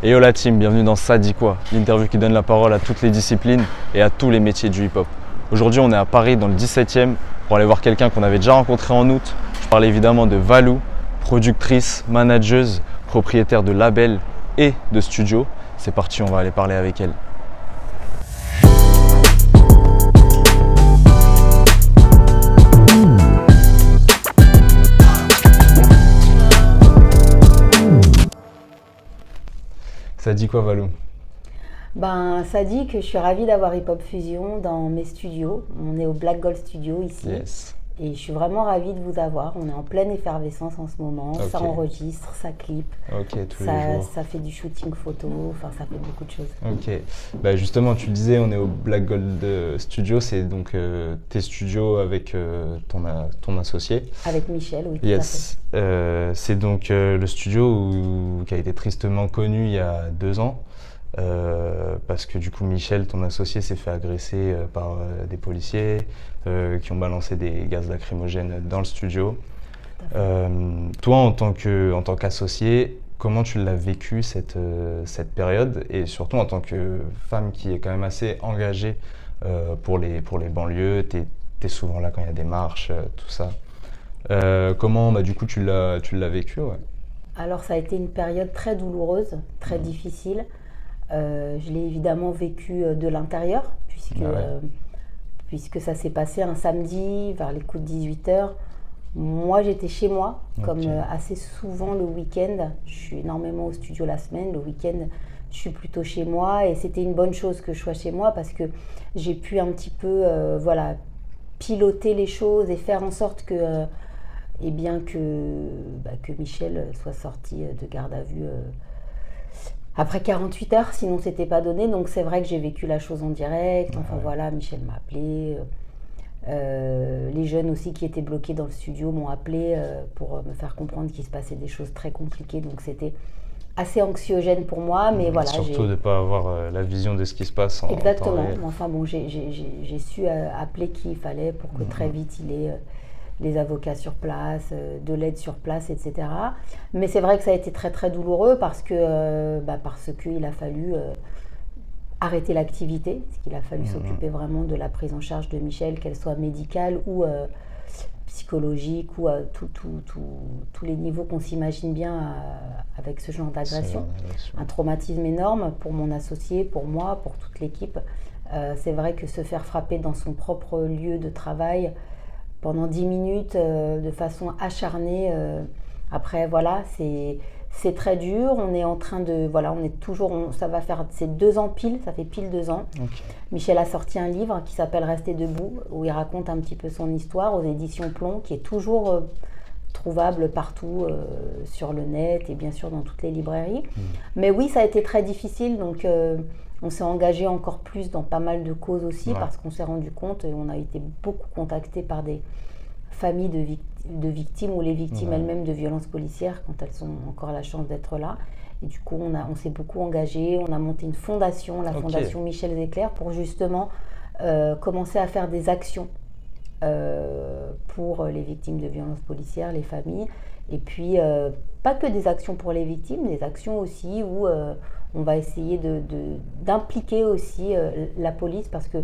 Et yo la team, bienvenue dans Ça dit quoi, l'interview qui donne la parole à toutes les disciplines et à tous les métiers du hip-hop. Aujourd'hui, on est à Paris dans le 17e pour aller voir quelqu'un qu'on avait déjà rencontré en août. Je parle évidemment de Valou, productrice, manageuse, propriétaire de label et de studio. C'est parti, on va aller parler avec elle. Ça dit quoi, Valou? Ça dit que je suis ravie d'avoir Hip Hop Fusion dans mes studios. On est au Black Gold Studio ici. Yes. Et je suis vraiment ravie de vous avoir. On est en pleine effervescence en ce moment. Okay. Ça enregistre, ça clip. Ok, tous les jours. Ça fait du shooting photo, enfin ça fait beaucoup de choses. Ok. Bah justement, tu le disais, on est au Black Gold Studio. C'est donc tes studios avec ton associé. Avec Michel, oui. Yes. C'est donc le studio qui a été tristement connu il y a 2 ans. Parce que du coup Michel, ton associé, s'est fait agresser par des policiers qui ont balancé des gaz lacrymogènes dans le studio. Toi, en tant qu'associé, comment tu l'as vécu cette période, et surtout en tant que femme qui est quand même assez engagée pour les banlieues, t'es souvent là quand il y a des marches, tout ça. Comment du coup tu l'as vécu, ouais. Alors ça a été une période très douloureuse, très difficile. Je l'ai évidemment vécu de l'intérieur, puisque ça s'est passé un samedi vers les coups de 18h. Moi, j'étais chez moi, comme assez souvent le week-end. Je suis énormément au studio la semaine. Le week-end, je suis plutôt chez moi. Et c'était une bonne chose que je sois chez moi parce que j'ai pu un petit peu piloter les choses et faire en sorte que Michel soit sorti de garde à vue après 48 heures, sinon c'était pas donné. Donc c'est vrai que j'ai vécu la chose en direct. Enfin voilà, Michel m'a appelé. Les jeunes aussi qui étaient bloqués dans le studio m'ont appelé pour me faire comprendre qu'il se passait des choses très compliquées. Donc c'était assez anxiogène pour moi, mais voilà. Surtout de ne pas avoir la vision de ce qui se passe en Exactement. temps réel. Enfin bon, j'ai su appeler qui il fallait pour que très vite il ait les avocats sur place, de l'aide sur place, etc. Mais c'est vrai que ça a été très très douloureux parce qu'il a fallu arrêter l'activité, parce qu'il a fallu s'occuper vraiment de la prise en charge de Michel, qu'elle soit médicale ou psychologique, ou à tous les niveaux qu'on s'imagine bien avec ce genre d'agression. Un traumatisme énorme pour mon associé, pour moi, pour toute l'équipe. C'est vrai que se faire frapper dans son propre lieu de travail pendant 10 minutes de façon acharnée, après voilà, c'est très dur. On est en train de, on est toujours, ça va faire, c'est 2 ans pile, ça fait pile 2 ans. Okay. Michel a sorti un livre qui s'appelle Rester debout, où il raconte un petit peu son histoire aux éditions Plomb, qui est toujours trouvable partout sur le net et bien sûr dans toutes les librairies. Mais oui, ça a été très difficile, donc on s'est engagé encore plus dans pas mal de causes aussi, parce qu'on s'est rendu compte, et on a été beaucoup contactés par des familles de victimes ou les victimes elles-mêmes de violences policières quand elles ont encore la chance d'être là. Et du coup, on s'est beaucoup engagé. On a monté une fondation, la fondation Michel Zecler, pour justement commencer à faire des actions pour les victimes de violences policières, les familles. Et puis, pas que des actions pour les victimes, des actions aussi où on va essayer d'impliquer aussi la police, parce que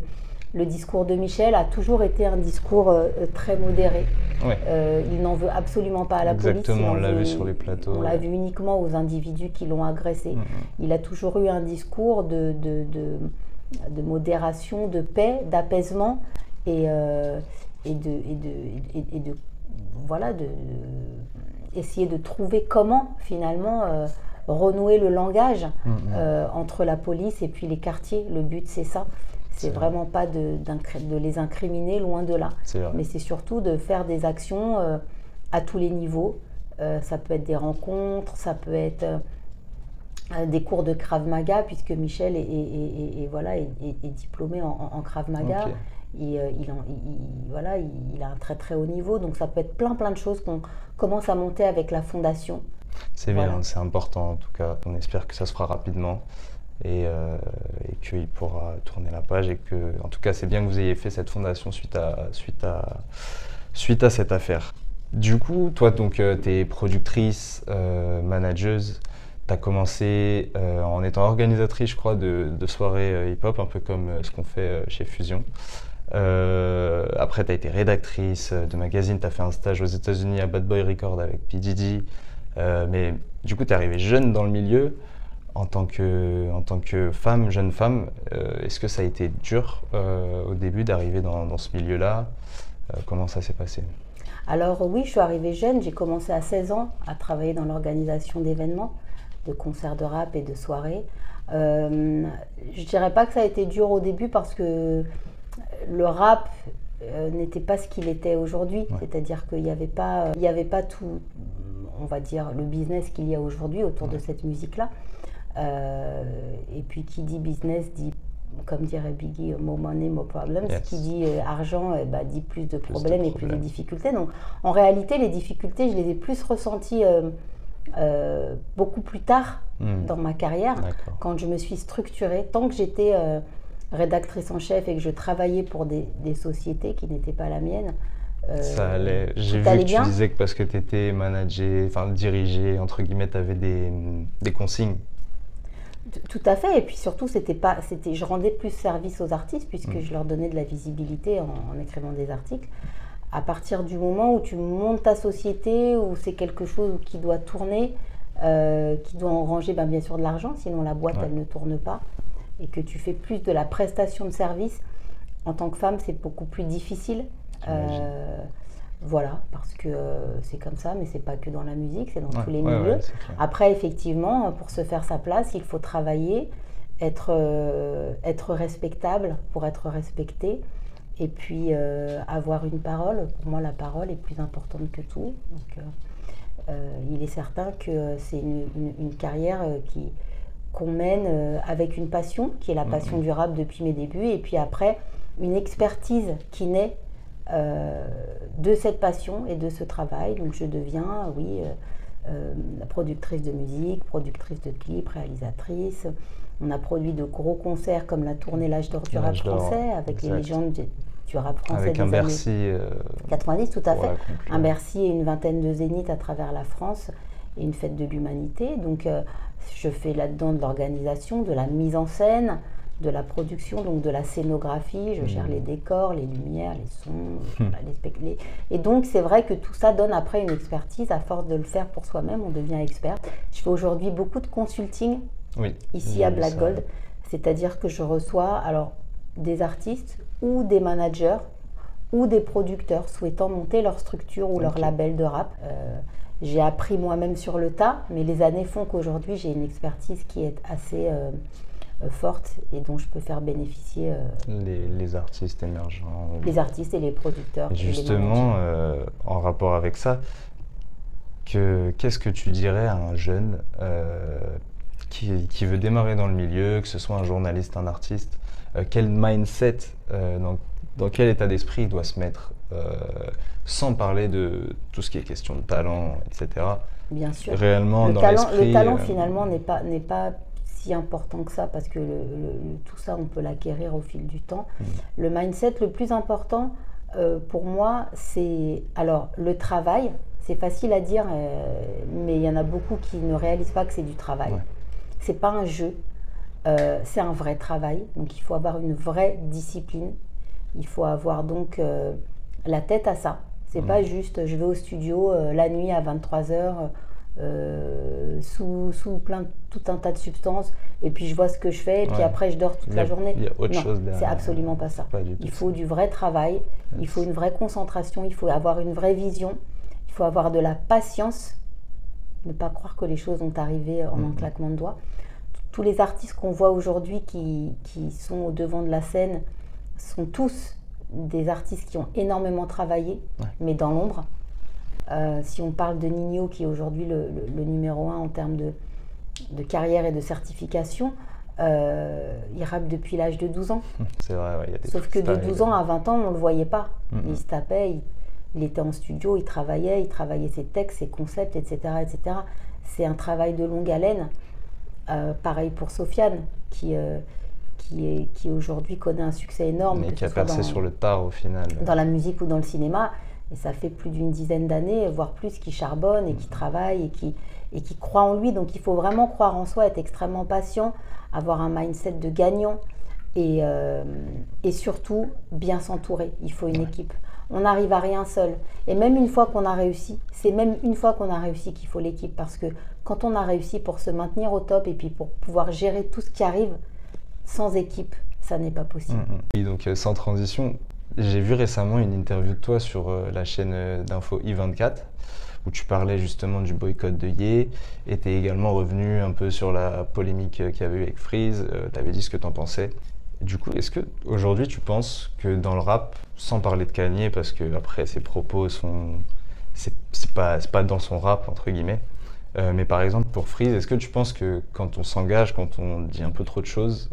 le discours de Michel a toujours été un discours très modéré. Ouais. Il n'en veut absolument pas à la police. Exactement, on l'a vu sur les plateaux. On l'a vu uniquement aux individus qui l'ont agressé. Il a toujours eu un discours de modération, de paix, d'apaisement et essayer de trouver comment finalement renouer le langage entre la police et puis les quartiers. Le but, c'est ça. C'est vraiment pas de les incriminer, loin de là. Mais c'est surtout de faire des actions à tous les niveaux. Ça peut être des rencontres, ça peut être des cours de Krav Maga, puisque Michel est diplômé en Krav Maga. Okay. Il a un très très haut niveau, donc ça peut être plein de choses qu'on commence à monter avec la fondation. C'est bien, c'est important en tout cas. On espère que ça se fera rapidement et qu'il pourra tourner la page, et que, en tout cas, c'est bien que vous ayez fait cette fondation suite à cette affaire. Du coup, toi, donc, tu es productrice, manageuse, tu as commencé en étant organisatrice, je crois, de soirées hip-hop, un peu comme ce qu'on fait chez Fusion. Après, tu as été rédactrice de magazine, tu as fait un stage aux États-Unis à Bad Boy Records avec P. Diddy. Mais du coup, tu es arrivée jeune dans le milieu. En tant que femme, jeune femme, est-ce que ça a été dur au début d'arriver dans ce milieu-là? Comment ça s'est passé? Alors oui, je suis arrivée jeune, j'ai commencé à 16 ans à travailler dans l'organisation d'événements, de concerts de rap et de soirées. Je dirais pas que ça a été dur au début parce que le rap n'était pas ce qu'il était aujourd'hui, Ouais. c'est-à-dire qu'il n'y avait pas tout, on va dire, le business qu'il y a aujourd'hui autour de cette musique-là. Et puis qui dit business dit, comme dirait Biggie, more money, more problems. Yes. Qui dit argent dit plus de problèmes et plus de problèmes. difficultés. Donc en réalité, les difficultés, je les ai plus ressenties beaucoup plus tard dans ma carrière, D'accord. quand je me suis structurée. Tant que j'étais rédactrice en chef et que je travaillais pour des sociétés qui n'étaient pas la mienne, Ça allait. J'ai tout vu allait que tu bien. disais que parce que tu étais managé, enfin dirigé, entre guillemets, tu avais des consignes. Tout à fait, et puis surtout, je rendais plus service aux artistes puisque je leur donnais de la visibilité en écrivant des articles. À partir du moment où tu montes ta société, où c'est quelque chose qui doit tourner, qui doit engranger bien sûr de l'argent, sinon la boîte elle ne tourne pas, et que tu fais plus de la prestation de service, en tant que femme, c'est beaucoup plus difficile. Voilà, parce que c'est comme ça, mais c'est pas que dans la musique, c'est dans tous les milieux. Ouais, c'est clair. Après, effectivement, pour se faire sa place, il faut travailler, être respectable pour être respecté, et puis avoir une parole. Pour moi, la parole est plus importante que tout. Donc, il est certain que c'est une carrière qu'on mène avec une passion, qui est la passion du rap depuis mes débuts, et puis après, une expertise qui naît de cette passion et de ce travail. Donc je deviens, productrice de musique, productrice de clips, réalisatrice. On a produit de gros concerts comme la tournée L'Âge d'or du rap français, avec les légendes du rap français avec des un années Bercy 90, tout à fait. conclure. Un Bercy et une vingtaine de zéniths à travers la France et une fête de l'humanité. Donc je fais là-dedans de l'organisation, de la mise en scène, de la production, donc de la scénographie, je gère les décors, les lumières, les sons, et donc c'est vrai que tout ça donne après une expertise. À force de le faire pour soi-même, on devient expert. Je fais aujourd'hui beaucoup de consulting ici à Black Gold, c'est-à-dire que je reçois alors des artistes ou des managers ou des producteurs souhaitant monter leur structure ou leur label de rap. J'ai appris moi-même sur le tas, mais les années font qu'aujourd'hui j'ai une expertise qui est assez forte et dont je peux faire bénéficier les artistes émergents. Les artistes et les producteurs. Et justement, en rapport avec ça, qu'est-ce que tu dirais à un jeune qui veut démarrer dans le milieu, que ce soit un journaliste, un artiste, quel mindset, dans quel état d'esprit il doit se mettre, sans parler de tout ce qui est question de talent, etc. Bien sûr. Réellement, dans l'esprit. Le talent, finalement, n'est pas si important que ça, parce que tout ça, on peut l'acquérir au fil du temps. Le mindset le plus important, pour moi, c'est alors le travail. C'est facile à dire, mais il y en a beaucoup qui ne réalisent pas que c'est du travail. C'est pas un jeu, c'est un vrai travail. Donc il faut avoir une vraie discipline. Il faut avoir donc la tête à ça. C'est pas juste je vais au studio la nuit à 23h sous tout un tas de substances et puis je vois ce que je fais et puis après je dors toute la journée. Il y a autre chose derrière. C'est absolument pas ça. Il faut du vrai travail, il faut une vraie concentration, il faut avoir une vraie vision, il faut avoir de la patience, ne pas croire que les choses vont arriver en un claquement de doigts. Tous les artistes qu'on voit aujourd'hui qui sont au devant de la scène sont tous des artistes qui ont énormément travaillé, mais dans l'ombre. Si on parle de Ninho, qui est aujourd'hui le numéro 1 en termes de carrière et de certification, il rappe depuis l'âge de 12 ans. C'est vrai, il y a des Sauf que de 12 ans à 20 ans, on ne le voyait pas. Il se tapait, il était en studio, il travaillait ses textes, ses concepts, etc. etc. C'est un travail de longue haleine. Pareil pour Sofiane, qui aujourd'hui connaît un succès énorme. Mais qui a percé sur le tard au final. Dans la musique ou dans le cinéma. et ça fait plus d'une dizaine d'années, voire plus, qu'il charbonne et qui travaille et qui croit en lui. Donc il faut vraiment croire en soi, être extrêmement patient, avoir un mindset de gagnant et surtout bien s'entourer. Il faut une équipe. On n'arrive à rien seul. Et même une fois qu'on a réussi, c'est même une fois qu'on a réussi qu'il faut l'équipe. Parce que quand on a réussi, pour se maintenir au top et puis pour pouvoir gérer tout ce qui arrive, sans équipe, ça n'est pas possible. Et donc sans transition, j'ai vu récemment une interview de toi sur la chaîne d'info i24 où tu parlais justement du boycott de Ye et tu es également revenu un peu sur la polémique qu'il y avait eu avec Freeze, tu avais dit ce que tu en pensais. Du coup, est-ce qu'aujourd'hui tu penses que dans le rap, sans parler de Kanye, parce que après ses propos sont... c'est pas dans son rap entre guillemets, mais par exemple pour Freeze, est-ce que tu penses que quand on s'engage, quand on dit un peu trop de choses,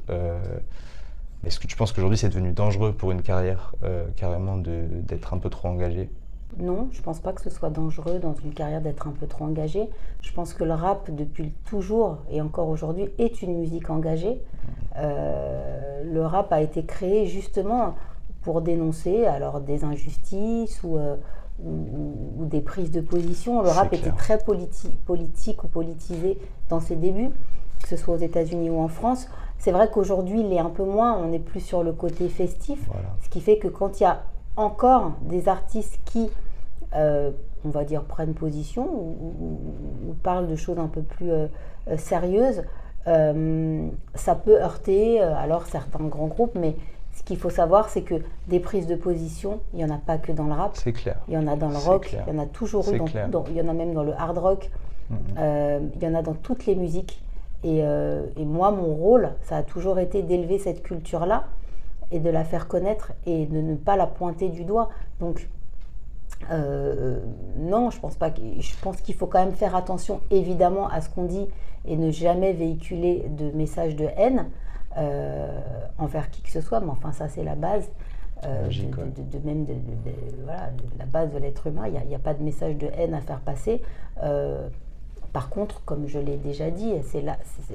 est-ce que tu penses qu'aujourd'hui c'est devenu dangereux pour une carrière carrément d'être un peu trop engagé? Non, je ne pense pas que ce soit dangereux dans une carrière d'être un peu trop engagé. Je pense que le rap, depuis toujours et encore aujourd'hui, est une musique engagée. Le rap a été créé justement pour dénoncer alors des injustices ou des prises de position. Le rap était très politique ou politisé dans ses débuts, que ce soit aux États-Unis ou en France. C'est vrai qu'aujourd'hui, il est un peu moins, on est plus sur le côté festif, ce qui fait que quand il y a encore des artistes qui, on va dire, prennent position ou parlent de choses un peu plus sérieuses, ça peut heurter alors certains grands groupes, mais ce qu'il faut savoir, c'est que des prises de position, il n'y en a pas que dans le rap. C'est clair. Il y en a dans le rock, il y en a toujours eu, il y en a même dans le hard rock, il y en a dans toutes les musiques. Et moi, mon rôle, ça a toujours été d'élever cette culture-là et de la faire connaître et de ne pas la pointer du doigt. Donc, non, je pense pas. Je pense qu'il faut quand même faire attention, évidemment, à ce qu'on dit et ne jamais véhiculer de messages de haine envers qui que ce soit. Mais enfin, ça, c'est la base. Voilà, la base de l'être humain. Il n'y a pas de message de haine à faire passer. Par contre, comme je l'ai déjà dit,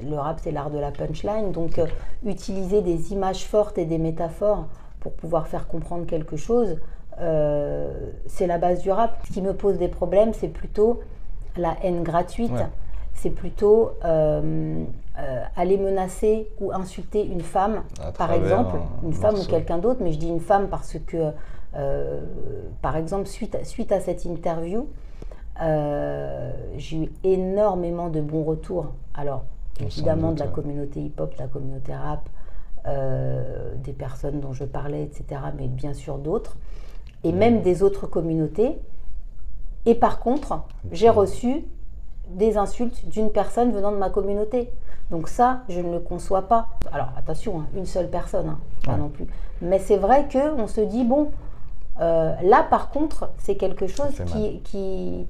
le rap, c'est l'art de la punchline. Donc, utiliser des images fortes et des métaphores pour pouvoir faire comprendre quelque chose, c'est la base du rap. Ce qui me pose des problèmes, c'est plutôt la haine gratuite. Ouais. C'est plutôt aller menacer ou insulter une femme, par exemple, une femme ou quelqu'un d'autre. Mais je dis une femme parce que, par exemple, suite à cette interview, j'ai eu énormément de bons retours. Alors, évidemment, de la communauté hip-hop, de la communauté rap, des personnes dont je parlais, etc., mais bien sûr d'autres, et même des autres communautés. Et par contre, j'ai reçu des insultes d'une personne venant de ma communauté. Donc ça, je ne le conçois pas. Alors, attention, hein, une seule personne, hein, pas non plus. Mais c'est vrai qu'on se dit, bon, là, par contre, c'est quelque chose qui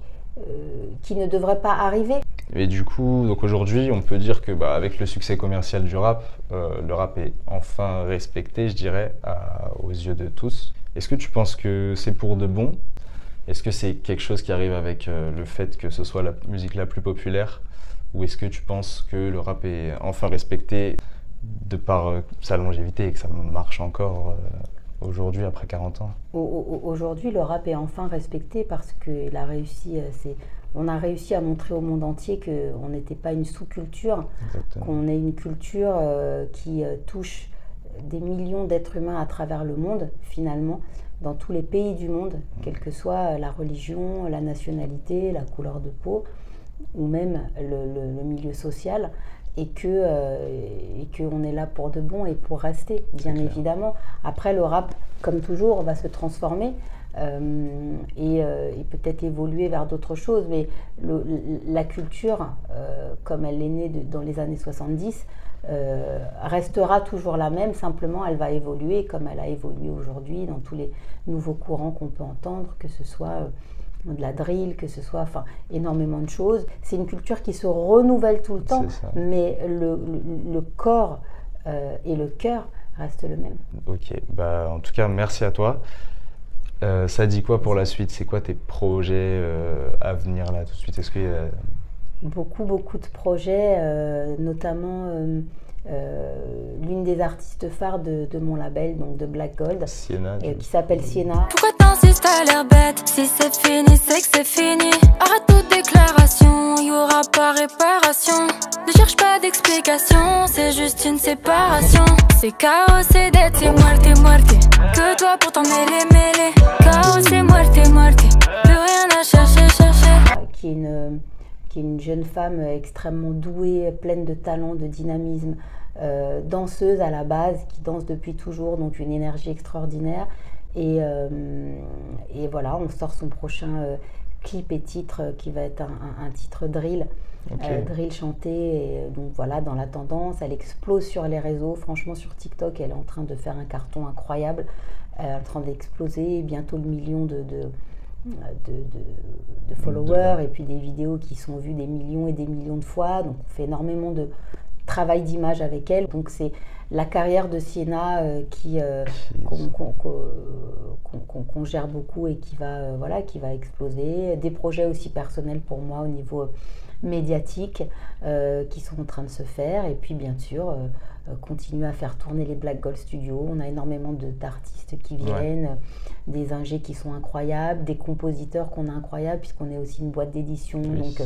ne devrait pas arriver. Et du coup, donc aujourd'hui, on peut dire que avec le succès commercial du rap, le rap est enfin respecté, je dirais, aux yeux de tous. Est-ce que tu penses que c'est pour de bon? Est-ce que c'est quelque chose qui arrive avec le fait que ce soit la musique la plus populaire? Ou est-ce que tu penses que le rap est enfin respecté de par sa longévité et que ça marche encore aujourd'hui, après 40 ans? Aujourd'hui, le rap est enfin respecté parce qu'il a réussi, on a réussi à montrer au monde entier qu'on n'était pas une sous-culture, qu'on est une culture qui touche des millions d'êtres humains à travers le monde, finalement, dans tous les pays du monde, quelle que soit la religion, la nationalité, la couleur de peau, ou même le milieu social. Et qu'on est là pour de bon et pour rester, bien évidemment. Après, le rap, comme toujours, va se transformer et peut-être évoluer vers d'autres choses, mais la culture, comme elle est née dans les années 70, restera toujours la même, simplement elle va évoluer comme elle a évolué aujourd'hui dans tous les nouveaux courants qu'on peut entendre, que ce soit de la drill, que ce soit énormément de choses. C'est une culture qui se renouvelle tout le temps, mais le corps et le cœur restent le même. Ok, en tout cas, merci à toi. Ça dit quoi pour la suite? C'est quoi tes projets à venir là tout de suite? Est-ce qu'il y a... Beaucoup de projets, notamment l'une des artistes phares de mon label, donc de Black Gold, Sienna, qui s'appelle Sienna. Pourquoi t'insistes, t'as l'air bête? Si c'est fini, c'est que c'est fini. Arrête toute déclaration, y aura pas réparation. Ne cherche pas d'explication, c'est juste une séparation. C'est chaos, c'est dette, c'est muerte, muerte. Que toi pour t'en mêler, mêler. Chaos, c'est muerte, muerte. Plus rien à chercher, chercher. Qui est une jeune femme extrêmement douée, pleine de talent, de dynamisme, danseuse à la base, qui danse depuis toujours, donc une énergie extraordinaire. Et voilà, on sort son prochain clip et titre qui va être un titre drill, drill chanté. Et donc voilà, dans la tendance, elle explose sur les réseaux. Franchement, sur TikTok, elle est en train de faire un carton incroyable. Elle est en train d'exploser, bientôt le million de followers, et puis des vidéos qui sont vues des millions et des millions de fois. Donc on fait énormément de travail d'image avec elle. Donc c'est la carrière de Sienna qu'on gère beaucoup et qui va exploser. Des projets aussi personnels pour moi au niveau médiatique qui sont en train de se faire, et puis bien sûr continuer à faire tourner les Black Gold Studios. On a énormément d'artistes qui viennent, des ingés qui sont incroyables, des compositeurs qu'on a incroyables, puisqu'on est aussi une boîte d'édition. Donc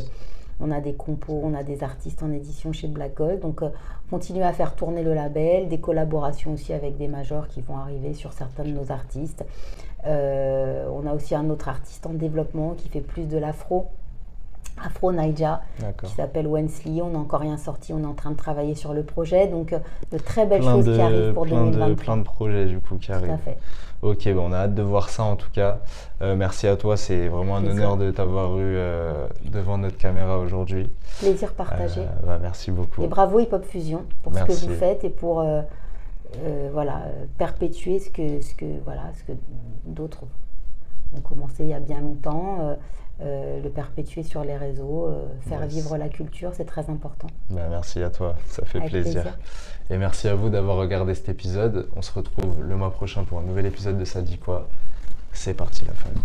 on a des compos, on a des artistes en édition chez Black Gold. Donc continuer à faire tourner le label, des collaborations aussi avec des majors qui vont arriver sur certains de nos artistes. On a aussi un autre artiste en développement qui fait plus de Afro-Naija, qui s'appelle Wensley. On n'a encore rien sorti, on est en train de travailler sur le projet. Donc de très belles choses qui arrivent pour 2023. Plein de projets du coup qui arrivent. Tout à fait. Ok, bon, on a hâte de voir ça en tout cas. Merci à toi, c'est vraiment un honneur de t'avoir eu devant notre caméra aujourd'hui. Plaisir partagé. Merci beaucoup. Et bravo Hip Hop Fusion pour ce que vous faites et pour perpétuer ce que d'autres ont commencé il y a bien longtemps. Le perpétuer sur les réseaux, faire vivre la culture, c'est très important. Merci à toi, ça fait plaisir. Et merci à vous d'avoir regardé cet épisode. On se retrouve le mois prochain pour un nouvel épisode de Ça dit quoi. C'est parti la famille.